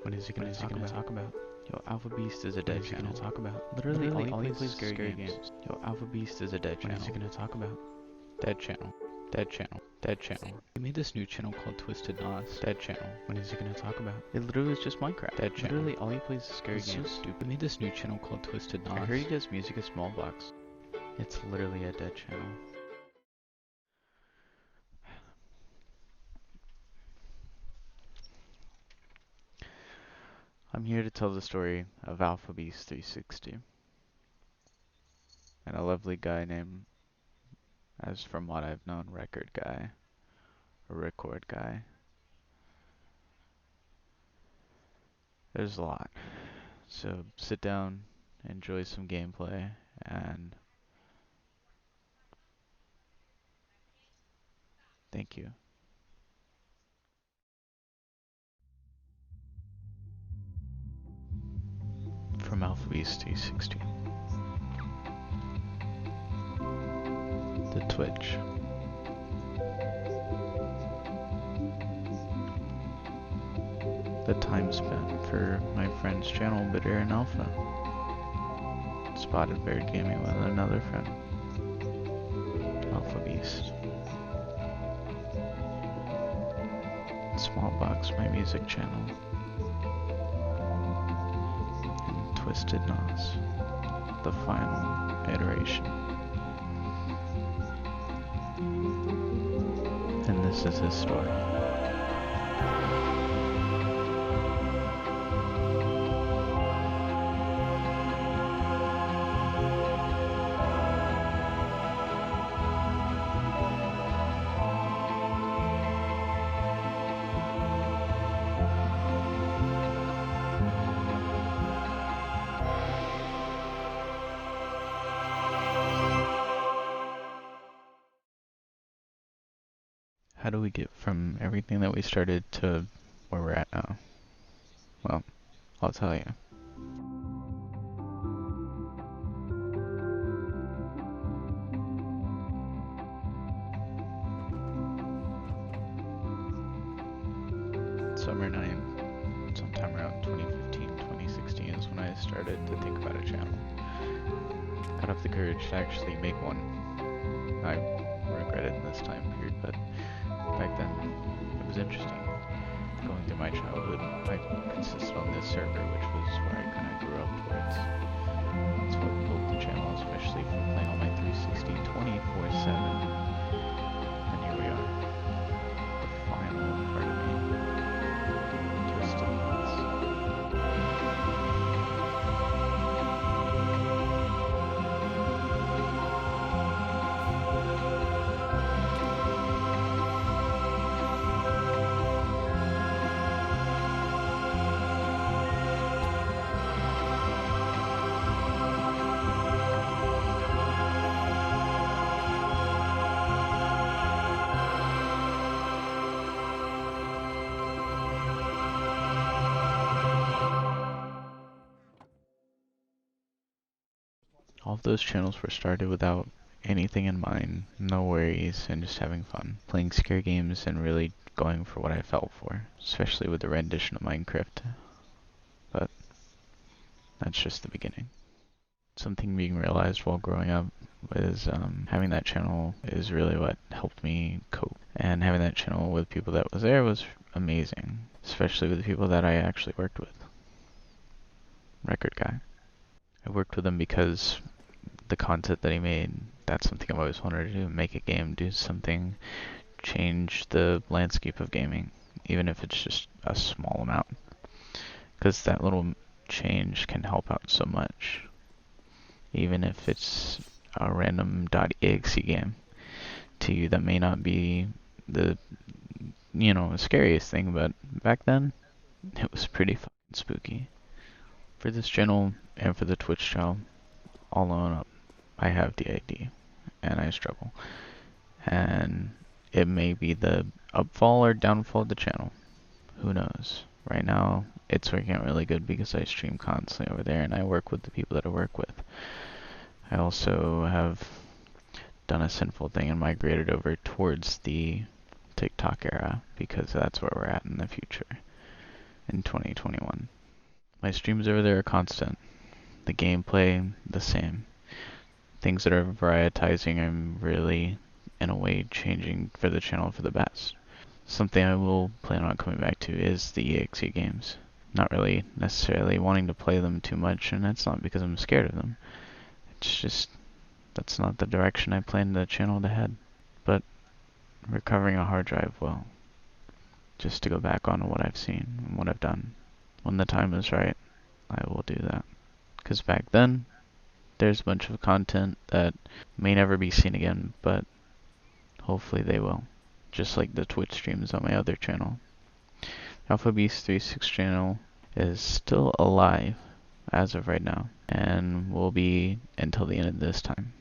What is he gonna talk about? Yo, alphabeast is a dead channel. Talk about? Literally all he plays is scary games. Yo, alphabeast is a dead channel. What is he gonna talk about? Dead channel. Dead channel. Dead channel. He made this new channel called TwizTedNOS. Dead channel. What is he gonna talk about? It literally is just Minecraft. Dead channel. Literally all he plays is scary games. So stupid. He made this new channel called TwizTedNOS. I heard he does music at SmallBox. It's literally a dead channel. I'm here to tell the story of alphabeast360 and a lovely guy named, as from what I've known, record guy, or record guy. There's a lot. So sit down, enjoy some gameplay, and thank you. From alphabeast360. The Twitch. The time spent for my friend's channel, Bitter and Alpha. Spotted Bear Gaming with another friend, alphabeast. SmallBox, my music channel. And TwizTedNOS, the final iteration. And this is his story. How do we get from everything that we started to where we're at now? Well, I'll tell you. Summer 9, sometime around 2015, 2016 is when I started to think about a channel. Got up the courage to actually make one. I regret it in this time period, but back then it was interesting. Going through my childhood, I consisted on this server, which was where I kind of grew up towards. That's what built the channel, especially from playing on my 360 24/7. And here we are. The final part of me. TwizTedNOS. All of those channels were started without anything in mind, no worries, and just having fun. Playing scare games and really going for what I felt for, especially with the rendition of Minecraft. But that's just the beginning. Something being realized while growing up is having that channel is really what helped me cope. And having that channel with people that was there was amazing, especially with the people that I actually worked with. Record guy. I worked with him because the content that he made, that's something I've always wanted to do. Make a game, do something, change the landscape of gaming, even if it's just a small amount. Because that little change can help out so much. Even if it's a random .exe game. To you, that may not be the, scariest thing, but back then, it was pretty fucking spooky. For this channel, and for the Twitch channel, I'll own up. I have DID, and I struggle. And it may be the upfall or downfall of the channel. Who knows? Right now, it's working out really good because I stream constantly over there, and I work with the people that I work with. I also have done a sinful thing and migrated over towards the TikTok era, because that's where we're at in the future. in 2021. My streams over there are constant. The gameplay, the same. Things that are varietizing, I'm really, in a way, changing for the channel for the best. Something I will plan on coming back to is the EXE games. Not really necessarily wanting to play them too much, and that's not because I'm scared of them. It's just, that's not the direction I plan the channel to head. But recovering a hard drive will, just to go back on what I've seen and what I've done. When the time is right, I will do that. Because back then, there's a bunch of content that may never be seen again, but hopefully they will. Just like the Twitch streams on my other channel. alphabeast360 channel is still alive as of right now, and will be until the end of this time,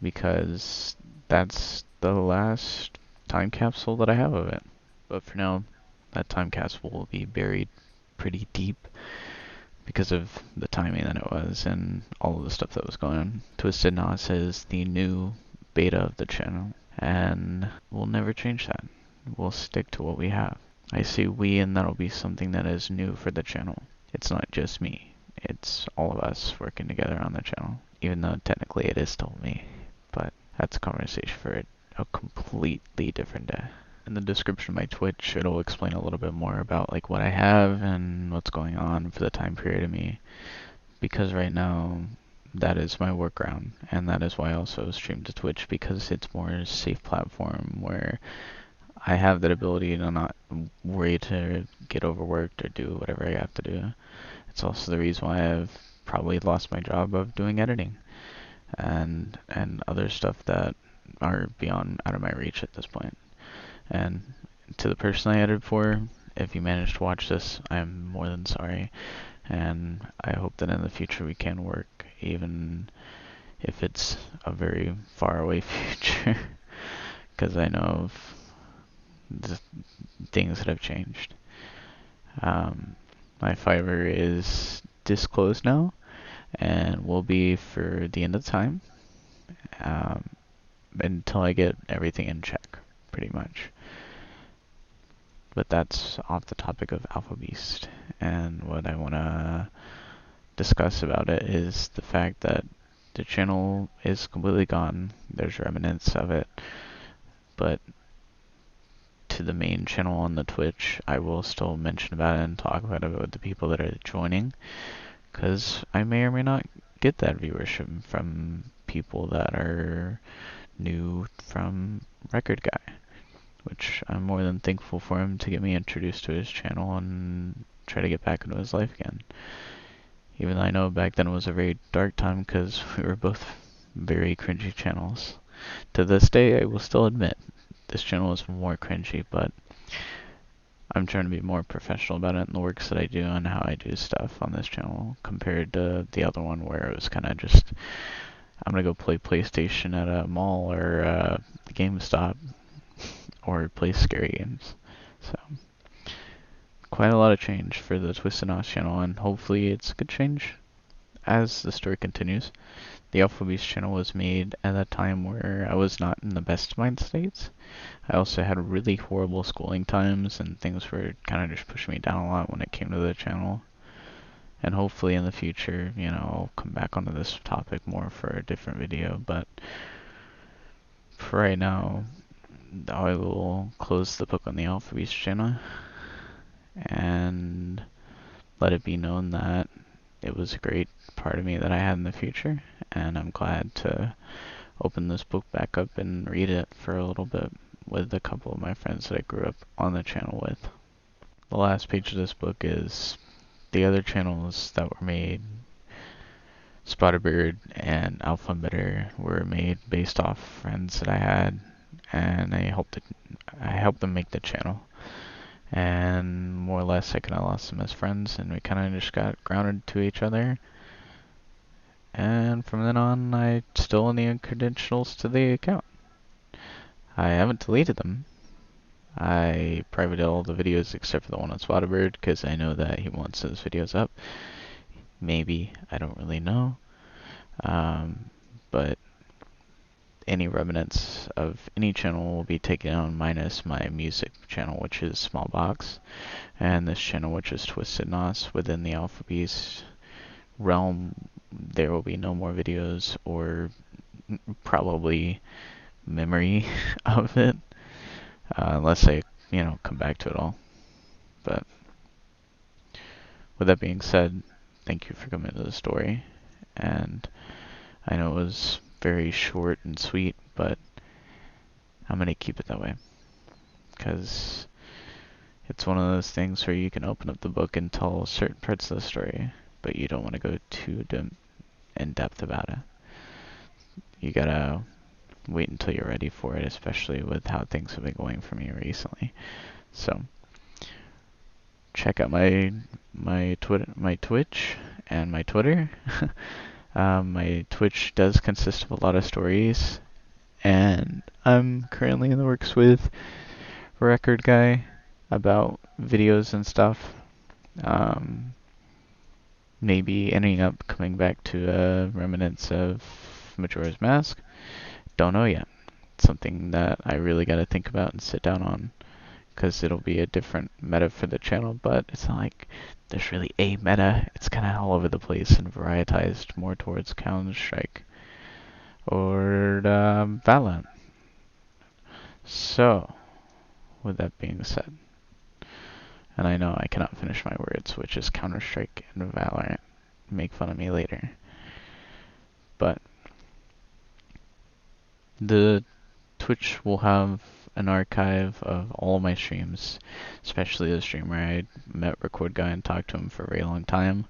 because that's the last time capsule that I have of it. But for now, that time capsule will be buried pretty deep because of the timing that it was and all of the stuff that was going on. TwizTedNOS is the new beta of the channel, and we'll never change that. We'll stick to what we have. I say we, and that'll be something that is new for the channel. It's not just me. It's all of us working together on the channel. Even though technically it is still me. But that's a conversation for a completely different day. In the description of my Twitch, it'll explain a little bit more about like what I have and what's going on for the time period of me. Because right now, that is my workaround, and that is why I also stream to Twitch, because it's more a safe platform where I have that ability to not worry to get overworked or do whatever I have to do. It's also the reason why I've probably lost my job of doing editing and other stuff that are beyond out of my reach at this point. And to the person I edited for, if you manage to watch this, I'm more than sorry. And I hope that in the future we can work, even if it's a very far away future. Because I know of the things that have changed. My Fiverr is disclosed now, and will be for the end of the time, until I get everything in check, pretty much. But that's off the topic of alphabeast, and what I want to discuss about it is the fact that the channel is completely gone. There's remnants of it, but to the main channel on the Twitch, I will still mention about it and talk about it with the people that are joining, because I may or may not get that viewership from people that are new from Record Guy, which I'm more than thankful for him to get me introduced to his channel and try to get back into his life again. Even though I know back then it was a very dark time because we were both very cringy channels. To this day, I will still admit this channel is more cringy, but I'm trying to be more professional about it in the works that I do and how I do stuff on this channel compared to the other one where it was kind of just, I'm going to go play PlayStation at a mall or GameStop or play scary games. So, quite a lot of change for the TwizTedNOS channel, and hopefully it's a good change as the story continues. The alphabeast channel was made at a time where I was not in the best mind states. I also had really horrible schooling times, and things were kind of just pushing me down a lot when it came to the channel. And hopefully in the future, you know, I'll come back onto this topic more for a different video, but for right now, I will close the book on the alphabeast channel and let it be known that it was a great part of me that I had in the future, and I'm glad to open this book back up and read it for a little bit with a couple of my friends that I grew up on the channel with. The last page of this book is the other channels that were made. Spotted Bird and Alpha Emitter were made based off friends that I had, and I helped them make the channel. And more or less I kind of lost them as friends, and we kind of just got grounded to each other. And from then on, I still own the credentials to the account. I haven't deleted them. I privated all the videos except for the one on Spotted Bird, because I know that he wants those videos up. Maybe, I don't really know. But any remnants of any channel will be taken down minus my music channel, which is SmallBox, and this channel, which is TwizTedNOS. Within the alphabeast realm, there will be no more videos or probably memory of it, unless I, come back to it all. But with that being said, thank you for coming to the story, and I know it was very short and sweet, but I'm going to keep it that way, because it's one of those things where you can open up the book and tell certain parts of the story, but you don't want to go too in depth about it. You gotta wait until you're ready for it, especially with how things have been going for me recently. So check out my Twitch and my Twitter. My Twitch does consist of a lot of stories, and I'm currently in the works with Record Guy about videos and stuff. Maybe ending up coming back to remnants of Majora's Mask. Don't know yet. It's something that I really got to think about and sit down on, because it'll be a different meta for the channel, but it's not like there's really a meta. It's kind of all over the place and varietized more towards Counter-Strike or Valorant. So, with that being said, and I know I cannot finish my words, which is Counter-Strike and Valorant. Make fun of me later. But the Twitch will have an archive of all of my streams, especially the stream where I met Record Guy and talked to him for a very long time.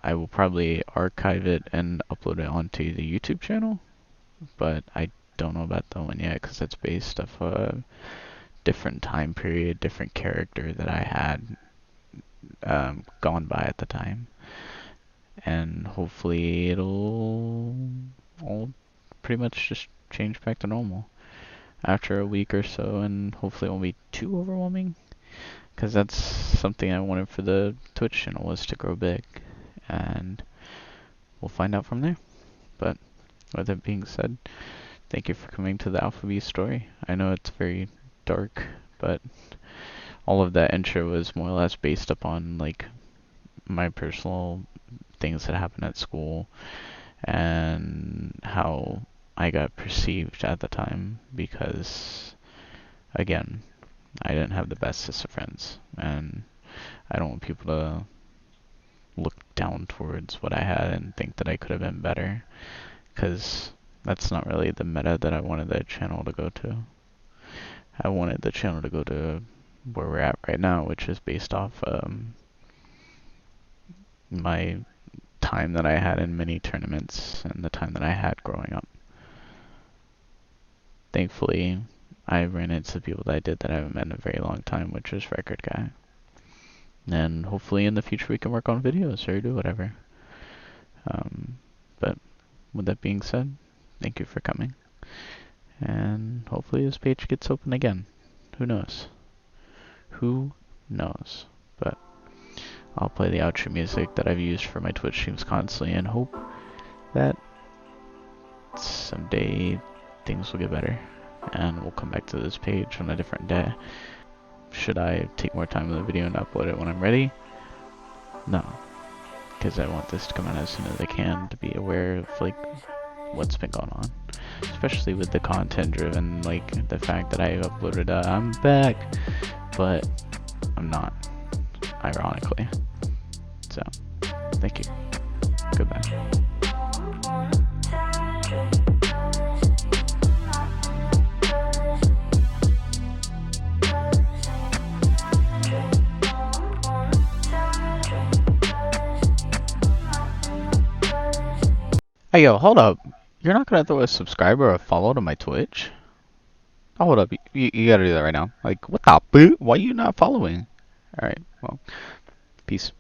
I will probably archive it and upload it onto the YouTube channel, but I don't know about that one yet, because it's based off a different time period, different character that I had gone by at the time. And hopefully it'll all pretty much just change back to normal after a week or so, and hopefully it won't be too overwhelming, because that's something I wanted for the Twitch channel, was to grow big, and we'll find out from there. But with that being said, thank you for coming to the alphabeast story. I know it's very dark, but all of that intro was more or less based upon like my personal things that happened at school and how I got perceived at the time, because again, I didn't have the bestest of friends, and I don't want people to look down towards what I had and think that I could have been better, because that's not really the meta that I wanted the channel to go to. I wanted the channel to go to where we're at right now, which is based off my time that I had in mini tournaments and the time that I had growing up. Thankfully, I ran into people that I did that I haven't met in a very long time, which is Record Guy. And hopefully in the future we can work on videos or do whatever. But with that being said, thank you for coming. And hopefully this page gets open again. Who knows? Who knows? But I'll play the outro music that I've used for my Twitch streams constantly, and hope that someday things will get better and we'll come back to this page on a different day. Should I take more time with the video and upload it when I'm ready? No, because I want this to come out as soon as I can, to be aware of like what's been going on, especially with the content driven, like the fact that I uploaded I'm back, but I'm not, ironically. So thank you, goodbye. Hey yo, hold up. You're not gonna throw a subscribe or a follow to my Twitch? Oh, hold up. You gotta do that right now. Like, what the boot? Why are you not following? Alright, well, peace.